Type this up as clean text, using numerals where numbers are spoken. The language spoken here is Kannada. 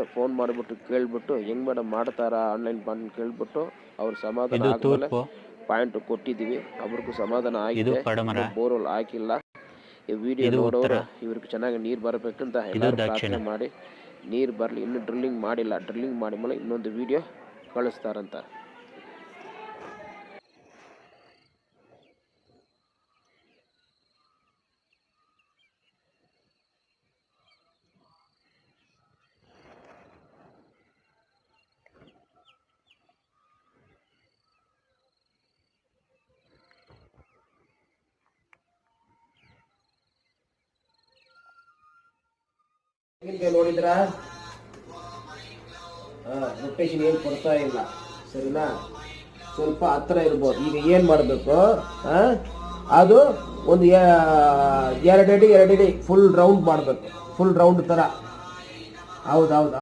ಅವ್ರಿಗೆ ಫೋನ್ ಮಾಡಿಬಿಟ್ಟು ಕೇಳ್ಬಿಟ್ಟು ಹೆಂಗ್ ಮೇಡಮ್ ಮಾಡ್ತಾರಾ ಆನ್ಲೈನ್ ಬಂದು ಕೇಳ್ಬಿಟ್ಟು ಅವ್ರ ಸಮಾಧಾನ ಆದ್ಮೇಲೆ ಪಾಯಿಂಟ್ ಕೊಟ್ಟಿದ್ದೀವಿ. ಅವ್ರಿಗೂ ಸಮಾಧಾನ ಆಗಿದೆ. ಬೋರ್ವೆಲ್ ಹಾಕಿಲ್ಲ. ಈ ವಿಡಿಯೋ ನೋಡೋರು ಇವ್ರಿಗೆ ಚೆನ್ನಾಗಿ ನೀರು ಬರಬೇಕಂತ ಎಲ್ಲರೂ ಪ್ರಾರ್ಥನೆ ಮಾಡಿ. ನೀರು ಬರಲಿ, ಇನ್ನೂ ಡ್ರಿಲ್ಲಿಂಗ್ ಮಾಡಿಲ್ಲ, ಡ್ರಿಲ್ಲಿಂಗ್ ಮಾಡಿದ್ಮೇಲೆ ಇನ್ನೊಂದು ವಿಡಿಯೋ ಕಳಿಸ್ತಾರಂತ. ನೋಡಿದ್ರ ರೊಟೇಷನ್ ಏನು ಕೊಡ್ತಾ ಇಲ್ಲ, ಸರಿನಾ? ಸ್ವಲ್ಪ ಹತ್ರ ಇರ್ಬೋದು. ಈಗ ಏನು ಮಾಡಬೇಕು, ಅದು ಒಂದು 2 ಅಡಿ ಫುಲ್ ರೌಂಡ್ ಮಾಡಬೇಕು, ಫುಲ್ ರೌಂಡ್ ಥರ. ಹೌದೌದು.